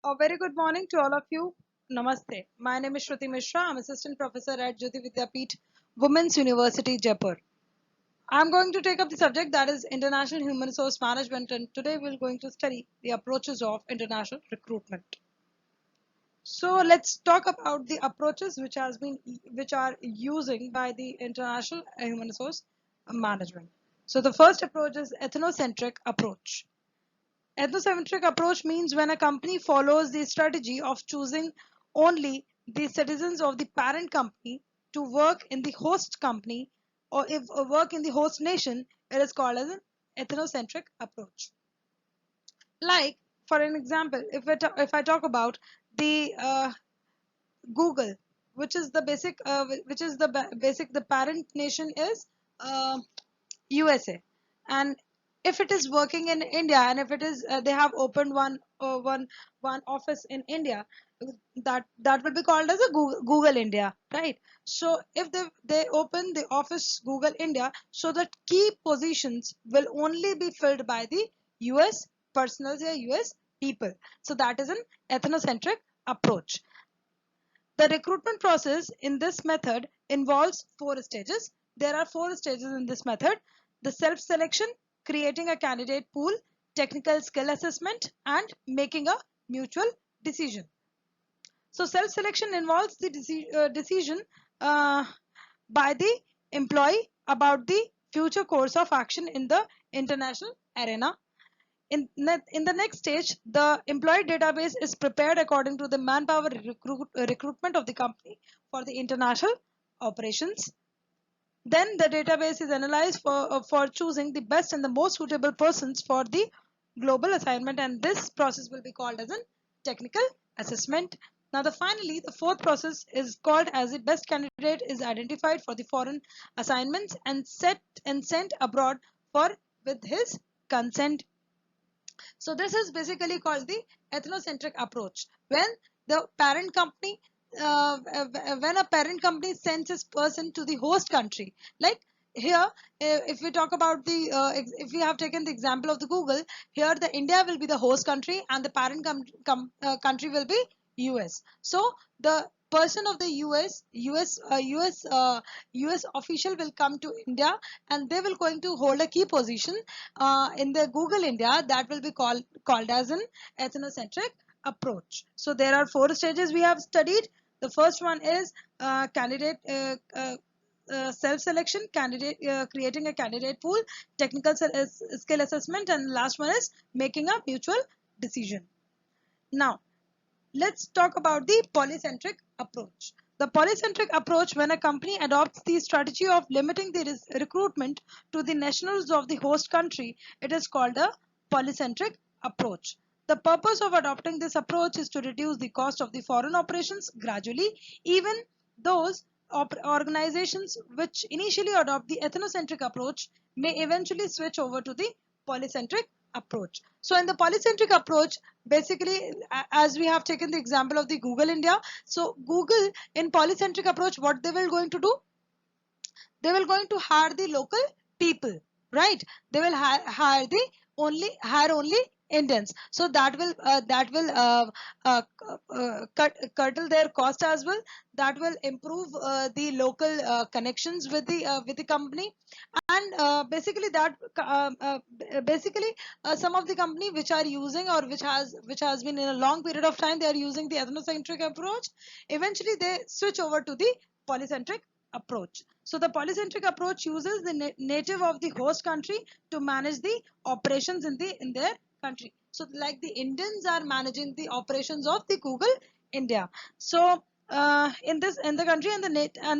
A very good morning to all of you. Namaste. My name is Shruti Mishra. I'm Assistant Professor at Vidyapeeth Women's University, Jaipur. I'm going to take up the subject that is International Human Resource Management, and today we're going to study the approaches of international recruitment. So let's talk about the approaches which are using by the International Human Resource Management. So the first approach is Ethnocentric Approach. Ethnocentric approach means when a company follows the strategy of choosing only the citizens of the parent company to work in the host company or if work in the host nation, it is called as an ethnocentric approach. Like for an example, if I talk about the Google, which is the basic the parent nation is uh, USA, and if it is working in India, and if it is they have opened one office in India, that will be called as a Google India, right? So if they open the office Google India, so that key positions will only be filled by the US personals or US people. So that is an ethnocentric approach. The recruitment process in this method involves four stages. There are four stages in this method: the self-selection, creating a candidate pool, technical skill assessment, and making a mutual decision. So self-selection involves the decision uh, by the employee about the future course of action in the international arena. In the next stage, the employee database is prepared according to the manpower recruitment of the company for the international operations. Then the database is analyzed for choosing the best and the most suitable persons for the global assignment, and this process will be called as a technical assessment. Now finally, the fourth process is called as the best candidate is identified for the foreign assignments and set and sent abroad for with his consent. So this is basically called the ethnocentric approach. When the parent company, when a parent company sends its person to the host country, like here, if we talk about the, if we have taken the example of the Google, here the India will be the host country and the parent country will be US. So the person of the US official will come to India, and they will going to hold a key position in the Google India, that will be called as an ethnocentric approach. So there are four stages we have studied. The first one is candidate self-selection, candidate creating a candidate pool, technical skill assessment, and last one is making a mutual decision. Now let's talk about the polycentric approach. The polycentric approach, when a company adopts the strategy of limiting the recruitment to the nationals of the host country, it is called a polycentric approach. The purpose of adopting this approach is to reduce the cost of the foreign operations gradually. Even those organizations which initially adopt the ethnocentric approach may eventually switch over to the polycentric approach. So in the polycentric approach, basically, as we have taken the example of the Google India, so Google in polycentric approach, what they will going to do, they will going to hire the local people, right? They will hire only Indians, so that will curtail their cost as well. That will improve the local connections with the company. And basically some of the company which are using, or which has been in a long period of time, they are using the ethnocentric approach, eventually they switch over to the polycentric approach. So the polycentric approach uses the native of the host country to manage the operations in their country. So like the Indians are managing the operations of the Google India. So in the country, and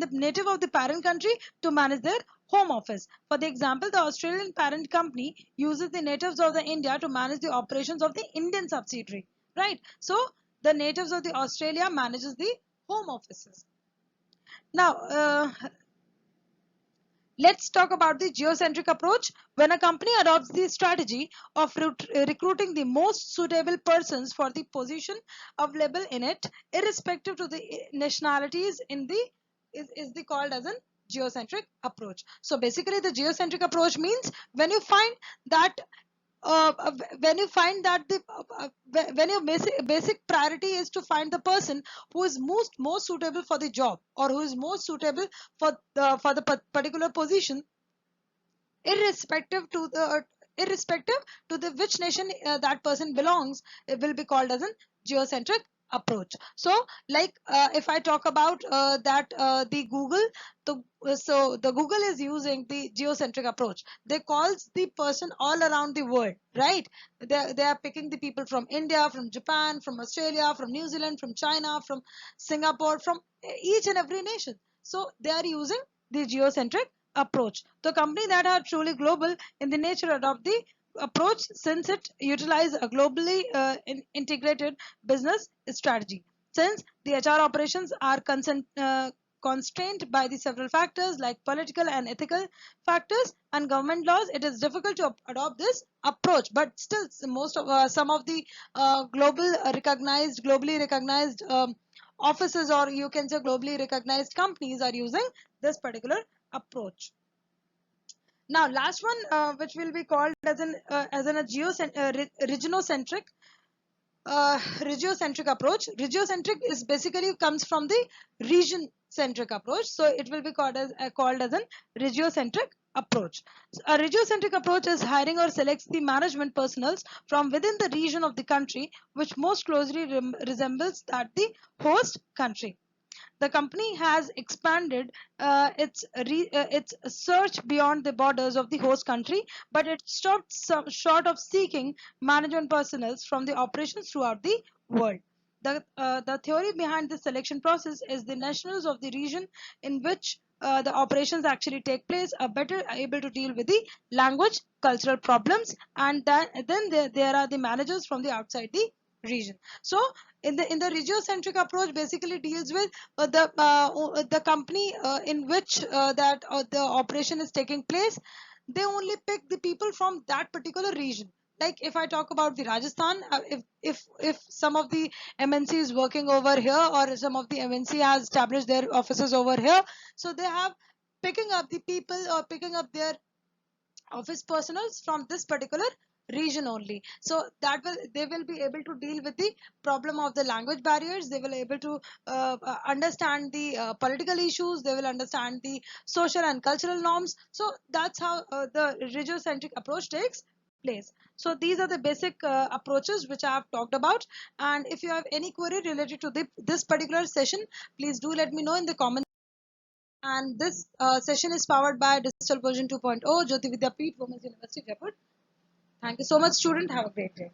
the native of the parent country to manage their home office. For the example, the Australian parent company uses the natives of the India to manage the operations of the Indian subsidiary, right? So the natives of the Australia manages the home offices. Now let's talk about the geocentric approach. When a company adopts the strategy of recruiting the most suitable persons for the position available in it, irrespective to the nationalities in the is the called as a geocentric approach. So basically, the geocentric approach means when you find that when you find that when your basic priority is to find the person who is most suitable for the job, or who is most suitable for the particular position, irrespective to the which nation that person belongs, it will be called as a geocentric approach. So like if I talk about that the Google, so the Google is using the geocentric approach. They calls the person all around the world, right? They are picking the people from India, from Japan, from Australia, from New Zealand, from China, from Singapore, from each and every nation. So they are using the geocentric approach. The company that are truly global in the nature adopt the approach, since it utilize a globally integrated business strategy. Since the HR operations are constrained by the several factors like political and ethical factors and government laws, it is difficult to adopt this approach. But still, most of some of the globally recognized offices, or you can say globally recognized companies, are using this particular approach. Now, last one, which will be called as a regiocentric approach. Regiocentric is basically comes from the region centric approach, so it will be called as an regiocentric approach. So a regiocentric approach is hiring or selects the management personnel from within the region of the country which most closely resembles that the host country. The company has expanded its search beyond the borders of the host country, but it stopped short of seeking management personnel from the operations throughout the world. The theory behind the selection process is the nationals of the region in which the operations actually take place are better able to deal with the language, cultural problems, and then there are the managers from the outside the region. So in the regiocentric approach basically deals with the company in which that the operation is taking place. They only pick the people from that particular region. Like if I talk about the Rajasthan, if some of the MNC is working over here, or some of the MNC has established their offices over here, so they have picking up the people, or picking up their office personals from this particular region only. So that will they will be able to deal with the problem of the language barriers. They will able to understand the political issues. They will understand the social and cultural norms. So that's how the regiocentric approach takes place. So these are the basic approaches which I have talked about. And if you have any query related to this particular session, please do let me know in the comments. And this session is powered by Digital Version 2.0, Jyoti Vidyapeeth Women's University, Jaipur. Thank you so much, student. Have a great day.